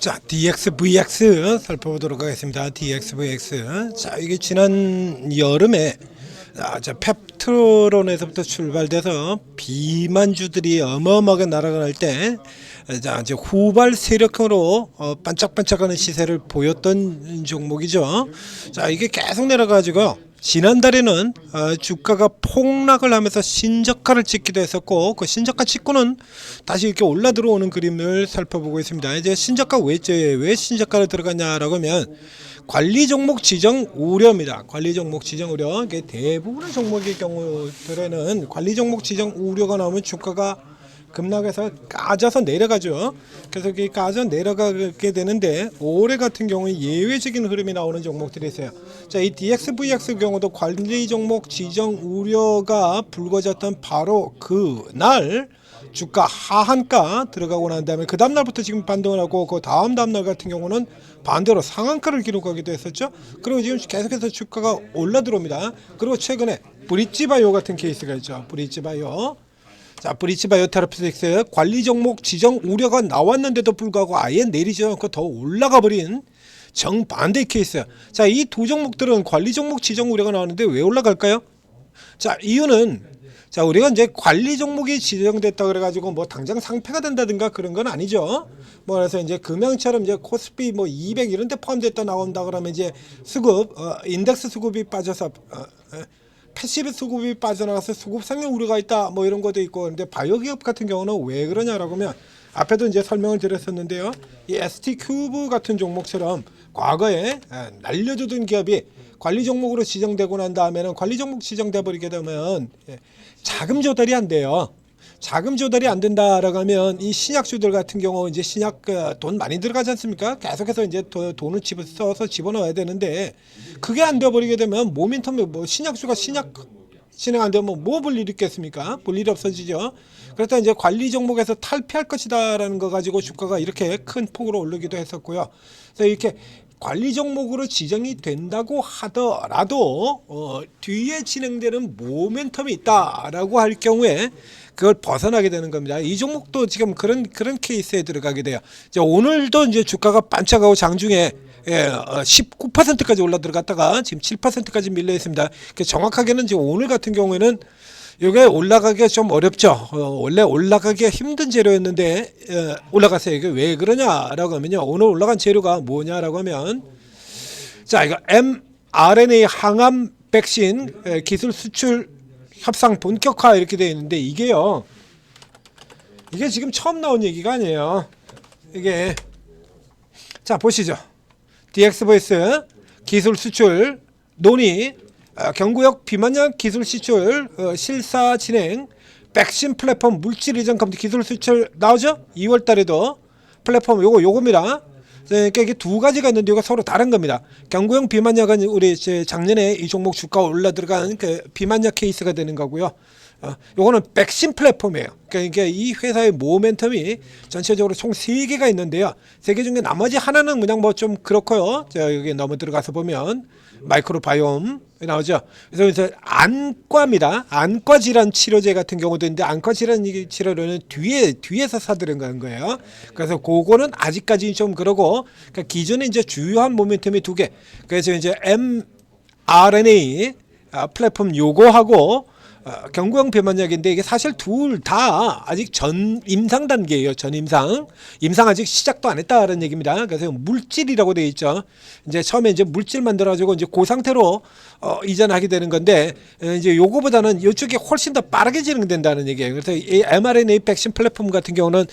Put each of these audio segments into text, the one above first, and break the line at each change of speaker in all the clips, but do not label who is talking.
자, DXVX 살펴보도록 하겠습니다. DXVX. 자, 이게 지난 여름에 펩트론에서부터 출발돼서 비만주들이 어마어마하게 날아갈 때 이제 후발 세력형으로 반짝반짝하는 시세를 보였던 종목이죠. 자, 이게 계속 내려가지고 지난달에는 주가가 폭락을 하면서 신저가를 찍기도 했었고, 그 신저가 찍고는 다시 이렇게 올라 들어오는 그림을 살펴보고 있습니다. 이제 신저가 왜 신저가를 들어갔냐라고 하면 관리 종목 지정 우려입니다. 관리 종목 지정 우려. 이게 대부분의 종목의 경우들에는 관리 종목 지정 우려가 나오면 주가가 급락해서 까져서 내려가죠. 그래서 이게 까져 내려가게 되는데, 올해 같은 경우에 예외적인 흐름이 나오는 종목들이 있어요. 자, 이 DXVX 경우도 관리 종목 지정 우려가 불거졌던 바로 그날 주가 하한가 들어가고 난 다음에 그 다음날부터 지금 반등을 하고, 그 다음날 같은 경우는 반대로 상한가를 기록하기도 했었죠. 그리고 지금 계속해서 주가가 올라 들어옵니다. 그리고 최근에 브릿지바이오 같은 케이스가 있죠. 브릿지바이오. 자, 브릿지바이오 테라피틱스 관리 종목 지정 우려가 나왔는데도 불구하고 아예 내리지 않고 더 올라가 버린 정반대 케이스야. 자, 이 두 종목들은 관리 종목 지정 우려가 나왔는데 왜 올라갈까요? 자, 이유는, 자, 우리가 이제 관리 종목이 지정됐다 그래가지고 뭐 당장 상패가 된다든가 그런 건 아니죠. 뭐 그래서 이제 금양처럼 이제 코스피 뭐 200 이런 데 포함됐다 나온다 그러면 이제 수급, 인덱스 수급이 빠져서 패시브 수급이 빠져나가서 수급 상승 우려가 있다 뭐 이런 것도 있고. 그런데 바이오 기업 같은 경우는 왜 그러냐라고 하면, 앞에도 이제 설명을 드렸었는데요. 이 ST큐브 같은 종목처럼 과거에 날려주던 기업이 관리 종목으로 지정되고 난 다음에는 관리 종목 지정돼 버리게 되면 자금 조달이 안 돼요. 자금 조달이 안 된다라고 하면 이 신약주들 같은 경우 이제 신약 돈 많이 들어가지 않습니까? 계속해서 이제 돈을 써서 집어넣어야 되는데, 그게 안 돼 버리게 되면 모멘텀이 뭐 신약주가 신약 진행 안 되면 뭐 볼 일이 있겠습니까? 볼 일이 없어지죠. 그래서 이제 관리 종목에서 탈피할 것이다라는 거 가지고 주가가 이렇게 큰 폭으로 오르기도 했었고요. 그래서 이렇게 관리 종목으로 지정이 된다고 하더라도 뒤에 진행되는 모멘텀이 있다라고 할 경우에 그걸 벗어나게 되는 겁니다. 이 종목도 지금 그런 케이스에 들어가게 돼요. 이제 오늘도 이제 주가가 반짝하고 장중에 19%까지 올라 들어갔다가 지금 7%까지 밀려 있습니다. 정확하게는 지금 오늘 같은 경우에는 이게 올라가기가 좀 어렵죠. 원래 올라가기가 힘든 재료였는데 올라갔어요. 이게 왜 그러냐라고 하면요, 오늘 올라간 재료가 뭐냐라고 하면, 자, 이거 mRNA 항암 백신 기술 수출 협상 본격화 이렇게 되어 있는데, 이게 지금 처음 나온 얘기가 아니에요. 이게, 자, 보시죠. DXVX 기술 수출 논의, 경구역 비만약 기술 수출 실사 진행, 백신 플랫폼 물질 이전 검토 기술 수출 나오죠? 2월 달에도 플랫폼 요겁니다. 그러니까 이게 두 가지가 있는데 이거 서로 다른 겁니다. 경구용 비만약은 우리 작년에 이 종목 주가 올라 들어간 그 비만약 케이스가 되는 거고요. 요거는 백신 플랫폼이에요. 그러니까 이 회사의 모멘텀이 전체적으로 총 3개가 있는데요. 3개 중에 나머지 하나는 그냥 뭐 좀 그렇고요. 자, 여기 너무 들어가서 보면 마이크로바이옴 나오죠. 그래서 안과입니다. 안과 질환 치료제 같은 경우도 있는데, 안과 질환 치료는 뒤에서 사들어간 거예요. 그래서 그거는 아직까지 좀 그러고, 그러니까 기존에 이제 주요한 모멘텀이 2개. 그래서 이제 mRNA 플랫폼 요거하고 경구용 비만약인데, 이게 사실 둘 다 아직 전 임상 단계예요. 전 임상 아직 시작도 안 했다는 얘기입니다. 그래서 물질이라고 되어 있죠. 이제 처음에 이제 물질 만들어가지고 이제 그 상태로 이전하게 되는 건데, 이제 요거보다는 이쪽이 훨씬 더 빠르게 진행된다는 얘기예요. 그래서 이 mRNA 백신 플랫폼 같은 경우는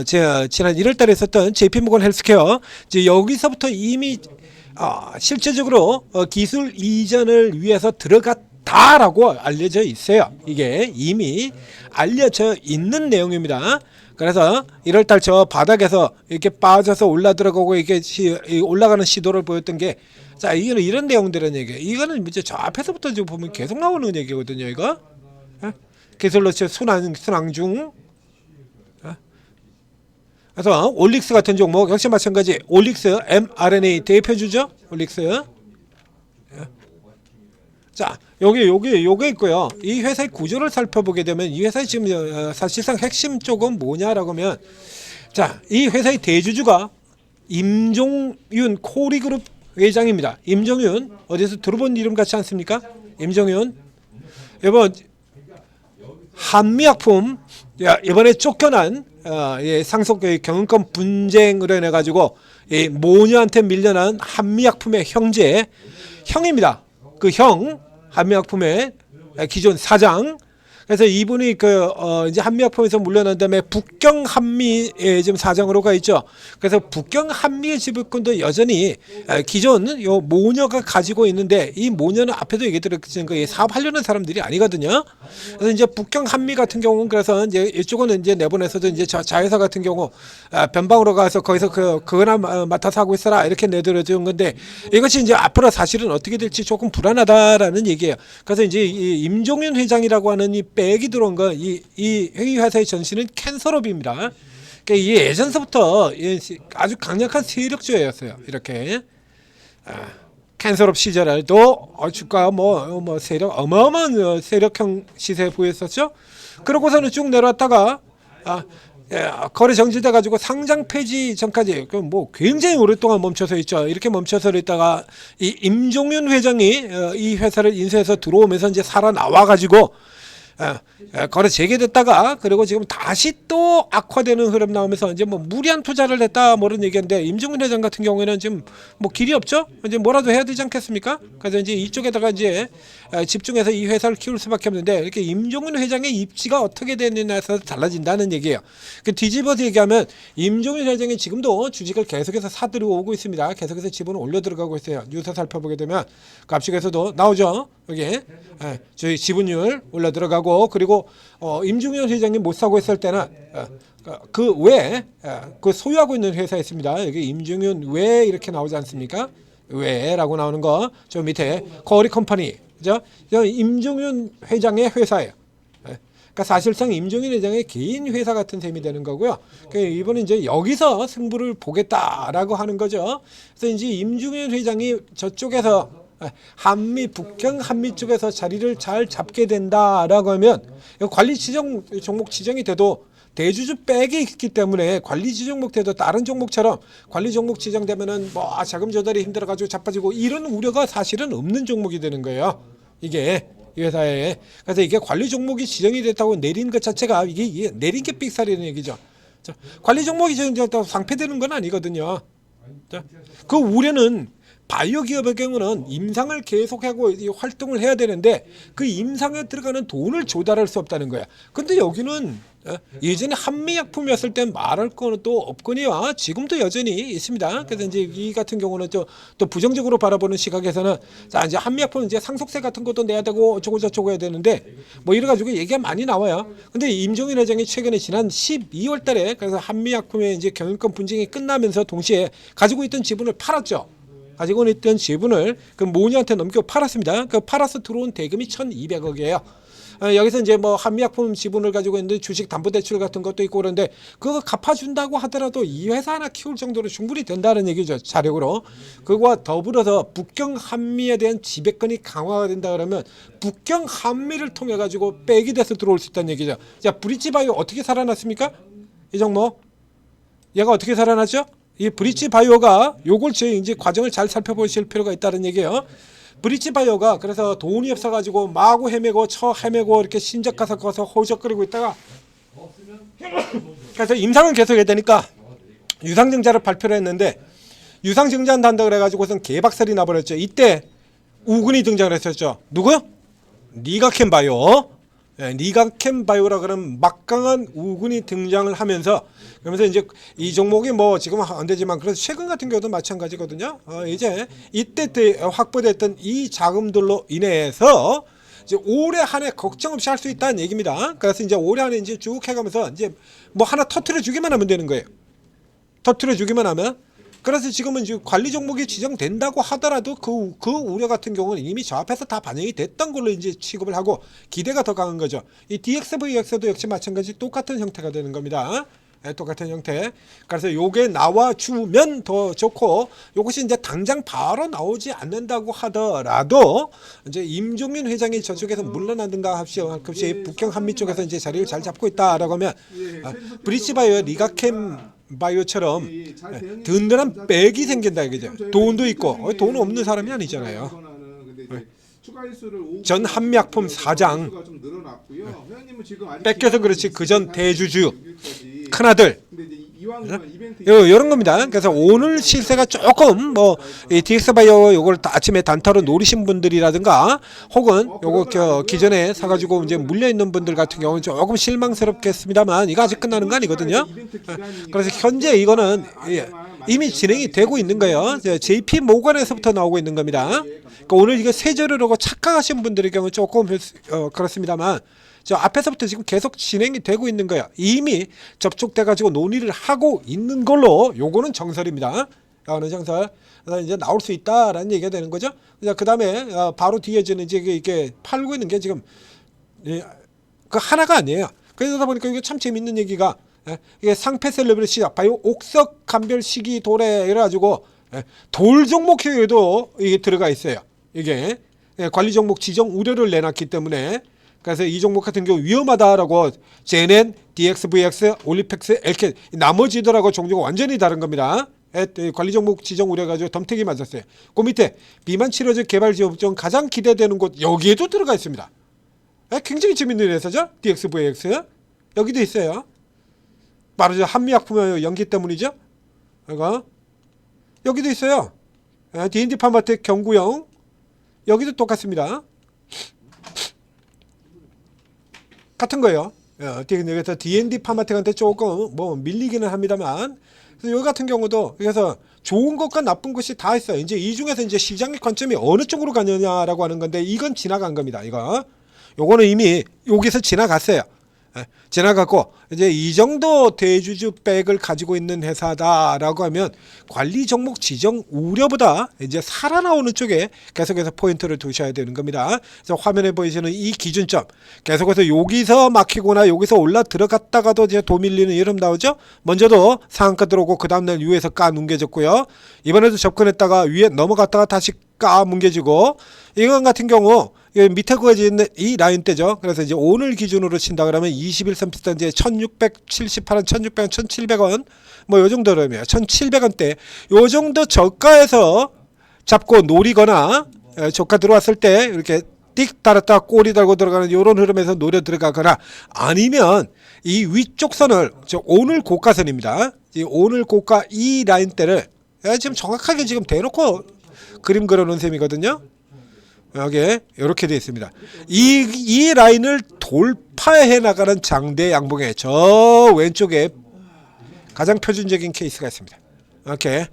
제가 지난 1월달에 있었던 JP모건 헬스케어, 이제 여기서부터 이미 실제적으로 기술 이전을 위해서 다라고 알려져 있어요. 이게 이미 알려져 있는 내용입니다. 그래서 1월달 저 바닥에서 이렇게 빠져서 올라 들어가고 이게 올라가는 시도를 보였던 게, 자, 이거는 이런 내용들은 얘기예요. 이거는 이제 저 앞에서부터 지금 보면 계속 나오는 얘기거든요. 이거 기술로 순항 중. 그래서 올릭스 같은 종목 역시 마찬가지. 올릭스 mRNA 대표주죠. 올릭스. 자, 요게 있고요. 이 회사의 구조를 살펴보게 되면, 이 회사의 지금 사실상 핵심 쪽은 뭐냐라고 하면, 자, 이 회사의 대주주가 임종윤 코리그룹 회장입니다. 임종윤 어디서 들어본 이름 같지 않습니까? 임종윤 이번 한미약품 이번에 쫓겨난 상속 경영권 분쟁으로 인해 가지고 모녀한테 밀려난 한미약품의 형입니다. 그 형 한미약품의 기존 사장. 그래서 이분이 이제 한미약품에서 물러난 다음에 북경 한미의 지금 사장으로 가 있죠. 그래서 북경 한미의 지배권도 여전히 기존 요 모녀가 가지고 있는데, 이 모녀는 앞에도 얘기 드렸지만 그 사업하려는 사람들이 아니거든요. 그래서 이제 북경 한미 같은 경우는 그래서 이제 이쪽은 이제 내보내서도 이제 자회사 같은 경우 변방으로 가서 거기서 그거나 맡아서 하고 있어라 이렇게 내드려준 건데, 이것이 이제 앞으로 사실은 어떻게 될지 조금 불안하다라는 얘기예요. 그래서 이제 이 임종윤 회장이라고 하는 이 백이 들어온 거, 이 회의 회사의 전신은 캔서럽입니다. 그러니까 이 예전서부터 아주 강력한 세력주였어요. 이렇게 캔서럽 시절에도 주가가 뭐 세력 어마어마한 세력형 시세 보였었죠. 그러고서는 쭉 내려왔다가 거래 정지돼 가지고 상장 폐지 전까지 뭐 굉장히 오랫동안 멈춰서 있죠. 이렇게 멈춰서 있다가 이 임종윤 회장이 이 회사를 인수해서 들어오면서 이제 살아나와 가지고 거래 재개됐다가, 그리고 지금 다시 또 악화되는 흐름 나오면서 이제 뭐 무리한 투자를 했다 뭐 이런 얘기인데, 임종윤 회장 같은 경우에는 지금 뭐 길이 없죠. 이제 뭐라도 해야 되지 않겠습니까? 그래서 이제 이쪽에다가 이제 집중해서 이 회사를 키울 수밖에 없는데, 이렇게 임종윤 회장의 입지가 어떻게 되느냐에서 달라진다는 얘기예요. 뒤집어서 얘기하면 임종윤 회장이 지금도 주식을 계속해서 사들여 오고 있습니다. 계속해서 지분을 올려 들어가고 있어요. 뉴스 살펴보게 되면 갑식에서도 나오죠. 여기 저희 지분율 올려 들어가고, 그리고 임종윤 회장님 못 사고 있을 때는 그 외에 그 소유하고 있는 회사 있습니다. 여기 임종윤 외 이렇게 나오지 않습니까? 외라고 나오는 거 저 밑에 거리 컴퍼니, 그죠? 임종윤 회장의 회사예요. 그러니까 사실상 임종윤 회장의 개인 회사 같은 셈이 되는 거고요. 그러니까 이번에 이제 여기서 승부를 보겠다라고 하는 거죠. 그래서 이제 임종윤 회장이 저쪽에서 한미 북경 한미 쪽에서 자리를 잘 잡게 된다라고 하면, 관리 지정 종목 지정이 돼도 대주주 백이 있기 때문에 관리 지정목 돼도 다른 종목처럼 관리 종목 지정되면은 뭐 자금 조달이 힘들어가지고 자빠지고 이런 우려가 사실은 없는 종목이 되는 거예요. 이게 이 회사에. 그래서 이게 관리 종목이 지정이 됐다고 내린 것 자체가 이게 내린 게 삑사리는 얘기죠. 자, 관리 종목이 지정됐다고 상폐되는 건 아니거든요. 자, 그 우려는 바이오 기업의 경우는 임상을 계속하고 활동을 해야 되는데 그 임상에 들어가는 돈을 조달할 수 없다는 거야. 근데 여기는 예전에 한미약품이었을 땐 말할 거는 또 없거니와 지금도 여전히 있습니다. 그래서 이제 이 같은 경우는 또 부정적으로 바라보는 시각에서는 자, 이제 한미약품은 이제 상속세 같은 것도 내야 되고 어쩌고 저쩌고 해야 되는데 뭐 이래 가지고 얘기가 많이 나와요. 근데 임종윤 회장이 최근에 지난 12월 달에 그래서 한미약품의 이제 경영권 분쟁이 끝나면서 동시에 가지고 있던 지분을 팔았죠. 가지고 있던 지분을 그 모녀한테 넘겨 팔았습니다. 그 팔아서 들어온 대금이 1,200억이에요. 여기서 이제 뭐 한미약품 지분을 가지고 있는데 주식 담보대출 같은 것도 있고 그런데 그거 갚아준다고 하더라도 이 회사 하나 키울 정도로 충분히 된다는 얘기죠. 자력으로. 그거와 더불어서 북경 한미에 대한 지배권이 강화가 된다 그러면 북경 한미를 통해 가지고 백이 돼서 들어올 수 있다는 얘기죠. 자, 브릿지바이오 어떻게 살아났습니까? 이 종목. 얘가 어떻게 살아났죠? 이 브릿지바이오가 요걸 저희 이제 과정을 잘 살펴보실 필요가 있다는 얘기예요. 브릿지바이오가 그래서 돈이 없어가지고 마구 헤매고 헤매고 이렇게 신적 가서 호적거리고 있다가 그래서 임상은 계속 해야 되니까 유상증자를 발표를 했는데 유상증자 한다 그래가지고선 개박살이 나버렸죠. 이때 우군이 등장을 했었죠. 누구요? 니가캔바이오. 니가캔바이오라 그러면 막강한 우군이 등장을 하면서 그러면서 이제 이 종목이 뭐 지금 안 되지만 그래서 최근 같은 경우도 마찬가지거든요. 이제 이때 확보됐던 이 자금들로 인해서 이제 올해 한 해 걱정 없이 할 수 있다는 얘기입니다. 그래서 이제 올해 한 해 이제 쭉 해가면서 이제 뭐 하나 터트려 주기만 하면 되는 거예요. 터트려 주기만 하면. 그래서 지금은 이제 관리 종목이 지정된다고 하더라도 그 우려 같은 경우는 이미 저 앞에서 다 반영이 됐던 걸로 이제 취급을 하고 기대가 더 강한 거죠. 이 DXVX도 역시 마찬가지 똑같은 형태가 되는 겁니다. 똑같은 형태. 그래서 요게 나와주면 더 좋고, 요것이 이제 당장 바로 나오지 않는다고 하더라도 이제 임종윤 회장이 저쪽에서 물러나든가 합시 북경 한미 쪽에서 이제 자리를 잘 잡고 있다라고 하면 브릿지바이오, 리가캠 바이오처럼 든든한 백이 생긴다 이거죠. 돈도 있고 돈 없는 사람이 아니잖아요. 전 한미약품 사장 뺏겨서 그렇지 그전 대주주 큰아들 이런 겁니다. 그래서 오늘 시세가 조금 이 DX바이오 요걸 아침에 단타로 노리신 분들이라든가 혹은 요거 기존에 사가지고 이제 물려 있는 분들 같은 경우는 조금 실망스럽겠습니다만 이거 아직 끝나는 거 아니거든요. 그래서 현재 이거는 이미 진행이 되고 있는 거예요. JP 모건에서부터 나오고 있는 겁니다. 그러니까 오늘 이거 세저르라고 착각하신 분들의 경우 조금 그렇습니다만 저 앞에서부터 지금 계속 진행이 되고 있는 거야. 이미 접촉돼 가지고 논의를 하고 있는 걸로 요거는 정설입니다. 요거는 정설. 이제 나올 수 있다라는 얘기가 되는 거죠. 그 다음에 바로 뒤에 저는 이제 이게 팔고 있는 게 지금 그 하나가 아니에요. 그러다 보니까 이게 참 재밌는 얘기가 이게 상폐셀러브리 시작 바이오 옥석 감별 시기 도래 이래가지고 돌 종목 효에도 이게 들어가 있어요. 이게 관리 종목 지정 우려를 내놨기 때문에 그래서 이 종목 같은 경우 위험하다라고 제넨, DXVX, 올리펙스, 엘켄 나머지들하고 종류가 완전히 다른 겁니다. 관리 종목 지정 우려가지고 덤태기 맞았어요. 그 밑에 비만 치료제 개발 지원 중 가장 기대되는 곳 여기에도 들어가 있습니다. 굉장히 재밌는 회사죠. DXVX 여기도 있어요. 바로 저 한미약품 연기 때문이죠. 이거 여기도 있어요. D&D 파마텍 경구형 여기도 똑같습니다. 같은 거예요. 여기서 D&D 파마텍한테 조금 밀리기는 합니다만 그래서 여기 같은 경우도 그래서 좋은 것과 나쁜 것이 다 있어요. 이제 이 중에서 이제 시장의 관점이 어느 쪽으로 가느냐라고 하는 건데 이건 지나간 겁니다. 요거는 이미 여기서 지나갔어요. 지나갔고 이제 이 정도 대주주 백을 가지고 있는 회사다라고 하면 관리 종목 지정 우려보다 이제 살아나오는 쪽에 계속해서 포인트를 두셔야 되는 겁니다. 그래서 화면에 보이시는 이 기준점 계속해서 여기서 막히거나 여기서 올라 들어갔다가도 이제 도밀리는 이름 나오죠. 먼저도 상한가 들어오고 그 다음날 위에서 까 뭉개졌고요. 이번에도 접근했다가 위에 넘어갔다가 다시 까 뭉개지고 이건 같은 경우 밑에 그어져 있는 이 라인대죠. 그래서 이제 오늘 기준으로 친다 그러면 21선 비슷한 이제 1678원, 1600원, 1700원 요 정도라면 1700원대 요 정도 저가에서 잡고 노리거나 저가 들어왔을 때 이렇게 띡 달았다 꼬리 달고 들어가는 이런 흐름에서 노려 들어가거나 아니면 이 위쪽 선을 오늘 고가선입니다. 이 오늘 고가 이 라인대를 지금 정확하게 지금 대놓고 그림 그려놓은 셈이거든요. 여기에 이렇게 되어 있습니다. 이 라인을 돌파해 나가는 장대 양봉의 저 왼쪽에 가장 표준적인 케이스가 있습니다. 이렇게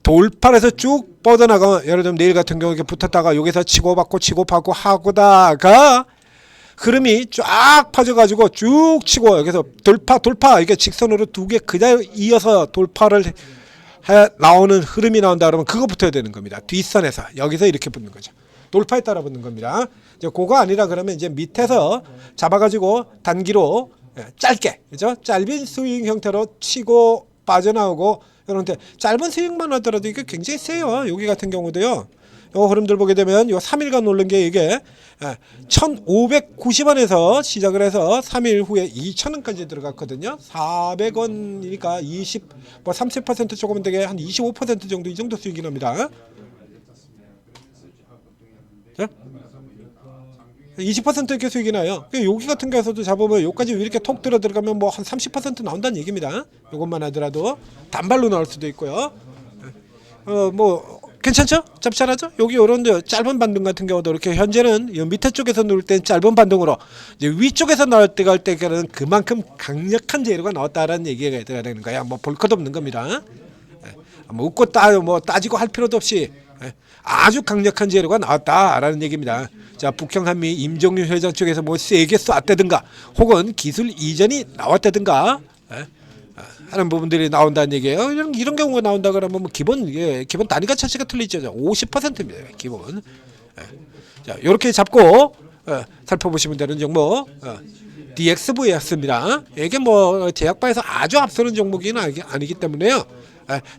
돌파해서 쭉 뻗어나가면 예를 들면 내일 같은 경우 이렇게 붙었다가 여기서 치고받고 하고다가 흐름이 쫙 퍼져가지고 쭉 치고 여기서 돌파 이게 직선으로 두 개 그냥 이어서 돌파를 해 나오는 흐름이 나온다 그러면 그거 붙어야 되는 겁니다. 뒷선에서 여기서 이렇게 붙는 거죠. 돌파에 따라 붙는 겁니다. 이제 그거 아니라 그러면 이제 밑에서 잡아가지고 단기로 짧게, 그죠? 짧은 스윙 형태로 치고 빠져나오고 이런 데 짧은 스윙만 하더라도 이게 굉장히 세요. 여기 같은 경우도요. 요 흐름들 보게 되면 요 3일간 오른 게 이게 1,590원에서 시작을 해서 3일 후에 2,000원까지 들어갔거든요. 400원이니까 30% 조금 되게 한 25% 정도 이 정도 수익이 납니다. 20% 이렇게 수익이 나요. 여기 같은 경우에서도 잡으면 여기까지 이렇게 톡 들어가면 뭐 한 30% 나온다는 얘기입니다. 이것만 하더라도 단발로 나올 수도 있고요. 뭐 괜찮죠? 짭짤하죠? 여기 이런 짧은 반등 같은 경우도 이렇게 현재는 밑에 쪽에서 누를 땐 짧은 반등으로 이제 위쪽에서 나올 때가 할 때는 그만큼 강력한 재료가 나왔다라는 얘기가 되는 거야. 뭐 볼 것 없는 겁니다. 뭐 웃고 따지고 할 필요도 없이 아주 강력한 재료가 나왔다라는 얘기입니다. 자, 북형 한미 임종윤 회장 쪽에서 뭐 세게 쐈다든가 혹은 기술 이전이 나왔다든가 하는 부분들이 나온다는 얘기예요. 이런 경우가 나온다 그러면 뭐 기본 단위가 차치가 틀리죠. 50%입니다. 기본. 자, 이렇게 잡고 살펴보시면 되는 종목 DXV였습니다. 이게 뭐 제약바에서 아주 앞서는 종목은 아니기 때문에요.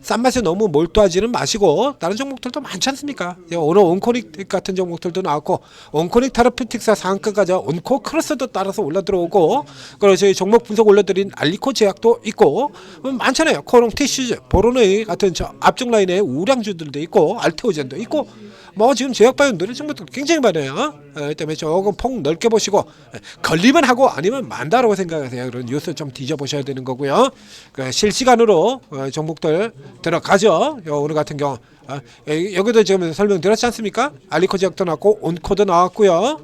싼 맛에 너무 몰두하지는 마시고 다른 종목들도 많지 않습니까? 오늘 온코닉 같은 종목들도 나왔고 온코닉 테라피틱스 상한가까지 온코 크로스도 따라서 올라 들어오고 그리고 저희 종목 분석 올려드린 알리코 제약도 있고 많잖아요. 코롱 티슈즈 보로네이 같은 저 앞쪽 라인에 우량주들도 있고 알테오젠도 있고 뭐 지금 제약바이오 노래 종목들 굉장히 많아요. 때문에 조금 폭 넓게 보시고 걸리면 하고 아니면 만다라고 생각하세요. 그런 뉴스 좀 뒤져보셔야 되는 거고요. 실시간으로 종목들 들어가죠. 오늘 같은 경우 여기도 지금 설명드렸지 않습니까? 알리코 제약도 나왔고 온코도 나왔고요.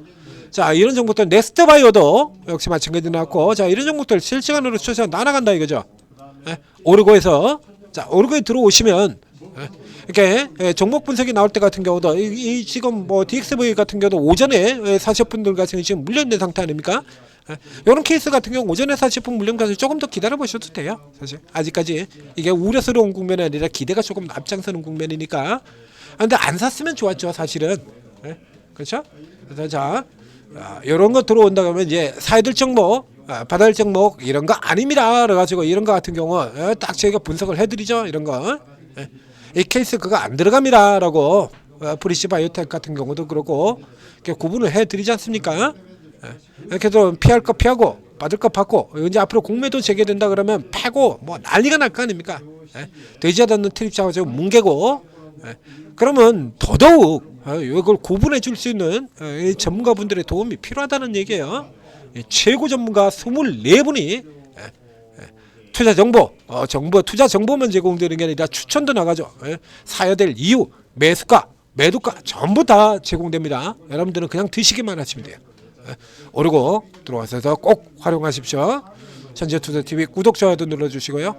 자 이런 종목들 넥스트바이오도 역시 마찬가지로 나왔고 자 이런 종목들 실시간으로 추천 나나간다 이거죠. 오르고에서 자 오르고에 들어오시면 이렇게 종목 분석이 나올 때 같은 경우도 이 지금 뭐 DXV 같은 경우도 오전에 사시분들 같은 경우 지금 물려있는 상태 아닙니까? 이런 케이스 같은 경우 오전에 사시분 물린 가지고 조금 더 기다려 보셔도 돼요. 사실 아직까지 이게 우려스러운 국면이 아니라 기대가 조금 앞장서는 국면이니까. 근데 안 샀으면 좋았죠 사실은. 그렇죠? 그래서 자 이런 거 들어온다 그러면 이제 사야 될 종목 받아야 될 종목 이런 거 아닙니다. 그래가지고 이런 거 같은 경우 딱 저희가 분석을 해드리죠. 이런 거. 이 케이스 그거 안 들어갑니다라고 프리시 바이오텍 같은 경우도 그렇고 이렇게 구분을 해드리지 않습니까? 이렇게 해서 피할 거 피하고 받을 거 받고 이제 앞으로 공매도 재개된다 그러면 패고 뭐 난리가 날 거 아닙니까? 되지 않는 트립차가 지금 뭉개고 그러면 더더욱 이걸 구분해 줄 수 있는 전문가분들의 도움이 필요하다는 얘기예요. 최고 전문가 24분이 투자 정보, 투자 정보만 제공되는 게 아니라 추천도 나가죠. 사야 될 이유, 매수가, 매도가 전부 다 제공됩니다. 여러분들은 그냥 드시기만 하시면 돼요. 오르고 들어와서 꼭 활용하십시오. 천재투자TV 구독, 좋아요도 눌러주시고요.